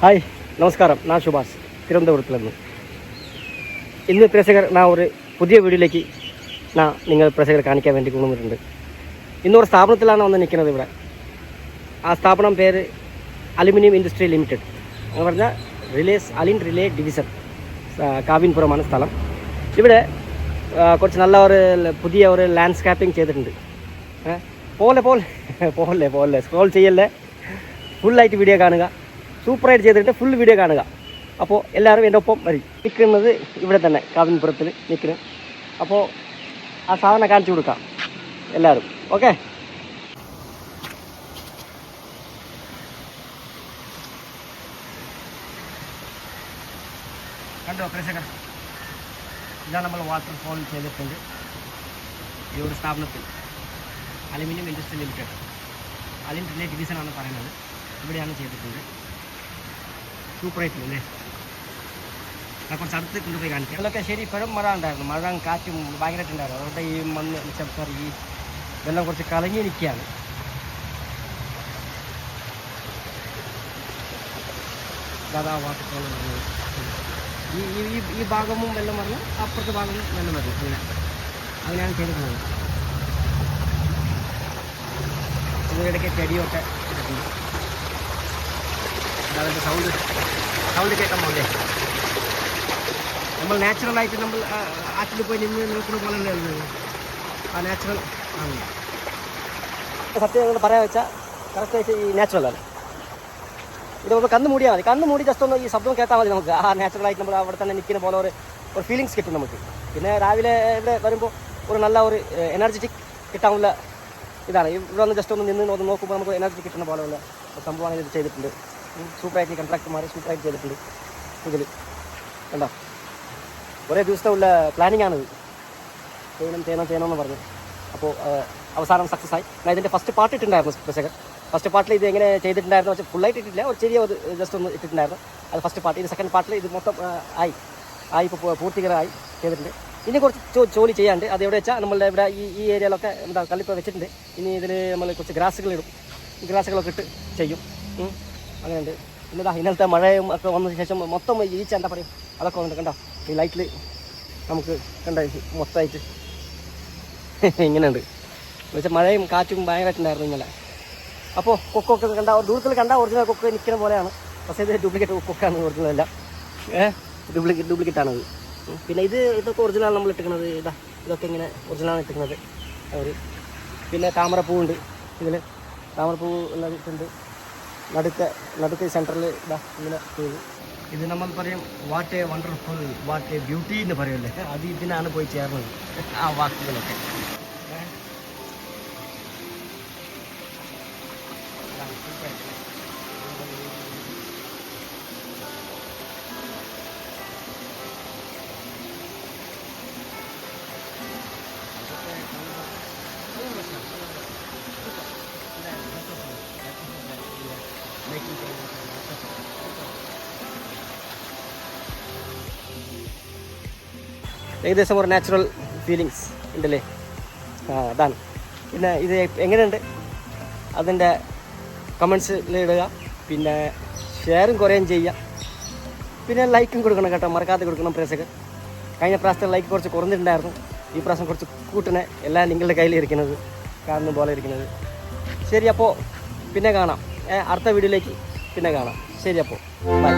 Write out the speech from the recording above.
Hi നമസ്കാരം, ഞാൻ സുഭാഷ്, തിരുവനന്തപുരത്തിൽ നിന്ന്. ഇന്ന് പ്രേക്ഷകർ ഒരു പുതിയ വീഡിയോയിലേക്ക് നിങ്ങൾ പ്രേക്ഷകർ കാണിക്കാൻ വേണ്ടി കൊണ്ടുവന്നിട്ടുണ്ട്. ഇന്നൊരു സ്ഥാപനത്തിലാണ് വന്ന് നിൽക്കുന്നത്. ഇവിടെ ആ സ്ഥാപനം പേര് അലുമിനിയം ഇൻഡസ്ട്രി ലിമിറ്റഡ് എന്ന് പറഞ്ഞാൽ അലിൻ റിലേ ഡിവിഷൻ, കാവിൻപുരമാണ് സ്ഥലം. ഇവിടെ കുറച്ച് നല്ല പുതിയ ലാൻഡ്സ്കേപ്പിംഗ് ചെയ്തിട്ടുണ്ട്. പോലെ സ്ക്രോൾ ചെയ്യല്ലേ, ഫുള്ളായിട്ട് വീഡിയോ കാണുക. സൂപ്പറായിട്ട് ചെയ്തിട്ട് ഫുൾ വീഡിയോ കാണുക. അപ്പോൾ എല്ലാവരും എൻ്റെ ഒപ്പം വരും. നിൽക്കുന്നത് ഇവിടെ തന്നെ കാവിൻപുരത്തിൽ നിൽക്കുന്നത്. അപ്പോൾ ആ സാധനം കാണിച്ചു കൊടുക്കാം എല്ലാവരും. ഓക്കെ, കണ്ടോ പ്രേക്ഷകർ, ഇതാണ് നമ്മൾ വാട്ടർ ഫോൾ ചെയ്തിട്ടുണ്ട് ഈ ഒരു സ്ഥാപനത്തിൽ. Aluminium industry limited, Alin relay ഡിവിഷനാണ് പറയുന്നത്. ഇവിടെയാണ് ചെയ്തിട്ടുണ്ട്. സൂപ്പറായിട്ടില്ലേ? കുറച്ച് അടുത്ത് കൊണ്ടുപോയി കാണിക്കാം. അതിലൊക്കെ ശരി ഇപ്പോഴും മഴ ഉണ്ടായിരുന്നു. മഴ കാറ്റും ഭയങ്കരമായിട്ടുണ്ടായിരുന്നു. അതുകൊണ്ട് ഈ മണ്ണ് ഈ വെള്ളം കുറച്ച് കലങ്ങി നിൽക്കുകയാണ്. അതാ വാട്ടർ ഫോൾ പറഞ്ഞത്. ഈ ഭാഗവും വെള്ളം വരണം, അപ്പുറത്തെ ഭാഗവും വെള്ളം വരും. അങ്ങനെയാണ് ചെയ്തിട്ടുള്ളത്. ഇതിനിടയ്ക്ക് ചെടിയൊക്കെ ഇട്ടിട്ടുണ്ട്. അതിൻ്റെ സൗണ്ട് കേൾക്കാൻ പോലെ നമ്മൾ നാച്ചുറലായിട്ട് നമ്മൾ ആറ്റിൽ പോയി നിന്ന് നോക്കുന്ന പോലെ തന്നെ ആ നാച്ചുറൽ ആണ്. സത്യം നിങ്ങൾ പറയാൻ വെച്ചാൽ കറക്റ്റായിട്ട് ഈ നാച്ചുറലാണ്. ഇത് നമ്മൾ കണ്ണ് മൂടിയാൽ മതി. കണ്ണ് മൂടി ജസ്റ്റ് ഒന്ന് ഈ ശബ്ദം കേട്ടാൽ മതി. നമുക്ക് ആ നാച്ചുറലായിട്ട് നമ്മൾ അവിടെ തന്നെ നിൽക്കുന്ന പോലെ ഒരു ഫീലിങ്സ് കിട്ടും നമുക്ക്. പിന്നെ രാവിലെ ഇവിടെ വരുമ്പോൾ നല്ല എനർജറ്റിക് കിട്ടാനുള്ള ഇതാണ്. ഇവിടെ വന്ന് ജസ്റ്റ് ഒന്ന് നിന്ന് നോക്കുമ്പോൾ നമുക്ക് എനർജി കിട്ടുന്ന പോലെയുള്ള സംഭവമാണ് ഇത് ചെയ്തിട്ടുണ്ട്. സൂപ്പറായിട്ട് കോൺട്രാക്ടർമാർ സൂപ്പറായിട്ട് ചെയ്തിട്ടുണ്ട്. ഇതിൽ കണ്ടോ, കുറേ ദിവസത്തെ പ്ലാനിങ് ആണിത്. ചെയ്യണമെന്ന് പറഞ്ഞു. അപ്പോൾ അവസാനം സക്സസ് ആയി. ഞാൻ ഇതിൻ്റെ ഫസ്റ്റ് പാർട്ട് ഇട്ടിട്ടുണ്ടായിരുന്നു പ്രേക്ഷകർ. ഫസ്റ്റ് പാർട്ടിൽ ഇത് എങ്ങനെ ചെയ്തിട്ടുണ്ടായിരുന്നു വെച്ചാൽ ഫുള്ളായിട്ട് ഇട്ടിട്ടില്ല, ഒരു ചെറിയ ജസ്റ്റ് ഒന്ന് ഇട്ടിട്ടുണ്ടായിരുന്നു. അത് ഫസ്റ്റ് പാർട്ട്. ഇത് സെക്കൻഡ് പാർട്ടിൽ ഇത് മൊത്തം ആയി ഇപ്പോൾ പൂർത്തീകരമായി ചെയ്തിട്ടുണ്ട്. ഇനി കുറച്ച് ജോലി ചെയ്യാണ്ട്. അത് എവിടെ വെച്ചാൽ നമ്മളുടെ ഇവിടെ ഈ ഏരിയയിലൊക്കെ കല്ലിപ്പോൾ വെച്ചിട്ടുണ്ട്. ഇനി ഇതിൽ നമ്മൾ കുറച്ച് ഗ്രാസുകളിടും. ഗ്രാസുകളൊക്കെ ഇട്ട് ചെയ്യും. അങ്ങനെയുണ്ട്. പിന്നെ ഇന്നലത്തെ മഴയും ഒക്കെ വന്നതിന് ശേഷം മൊത്തം ഈച്ച എന്താ പറയും അതൊക്കെ വന്നിട്ട് കണ്ടോ. ഈ ലൈറ്റിൽ നമുക്ക് കണ്ട മൊത്തമായിട്ട് ഇങ്ങനെയുണ്ട്. എന്നുവെച്ചാൽ മഴയും കാറ്റും ഭയങ്കരമായിട്ടുണ്ടായിരുന്നു ഇന്നലെ. അപ്പോൾ കൊക്കൊക്കെ കണ്ട ദൂരത്തിൽ കണ്ട ഒറിജിനൽ കൊക്ക് നിൽക്കുന്ന പോലെയാണ്. പക്ഷേ ഇത് ഡ്യൂപ്ലിക്കേറ്റ് കൊക്കാണ്, ഒറിജിനലല്ല. ഡ്യൂപ്ലിക്കേറ്റാണത്. പിന്നെ ഇതൊക്കെ ഒറിജിനൽ നമ്മൾ ഇട്ടിരിക്കുന്നത്. ഇതൊക്കെ ഇങ്ങനെ ഒറിജിനലാണ് ഇട്ടിരിക്കുന്നത് അവർ. പിന്നെ താമരപ്പൂവുണ്ട് ഇതിൽ. താമരപ്പൂ എല്ലാം ഇട്ടുണ്ട്. നടുക്ക് സെൻറ്ററിൽ ഇങ്ങനെ ചെയ്തു. ഇത് നമ്മൾ പറയും what A wonderful, what A beauty എന്ന് പറയുമല്ലേ, അത് ഇതിനാണ് പോയി ചേർന്നത് ആ വാക്കുകളൊക്കെ. ഏകദേശം ഒരു നാച്ചുറൽ ഫീലിങ്സ് ഉണ്ടല്ലേ. അതാണ്. പിന്നെ ഇത് എങ്ങനെയുണ്ട് അതിൻ്റെ കമൻസിൽ ഇടുക. പിന്നെ ഷെയറും കുറേയും ചെയ്യുക. പിന്നെ ലൈക്കും കൊടുക്കണം കേട്ടോ, മറക്കാതെ കൊടുക്കണം പ്രേക്ഷകർ. കഴിഞ്ഞ പ്രാവശ്യത്തെ ലൈക്ക് കുറച്ച് കുറഞ്ഞിട്ടുണ്ടായിരുന്നു. ഈ പ്രാവശ്യം കുറച്ച് കൂട്ടണേ. എല്ലാം നിങ്ങളുടെ കയ്യിലിരിക്കുന്നത്, കാണുന്ന പോലെ ഇരിക്കുന്നത്. ശരി, അപ്പോൾ പിന്നെ കാണാം. അടുത്ത വീഡിയോയിലേക്ക് പിന്നെ കാണാം. ശരി, അപ്പോൾ ബൈ.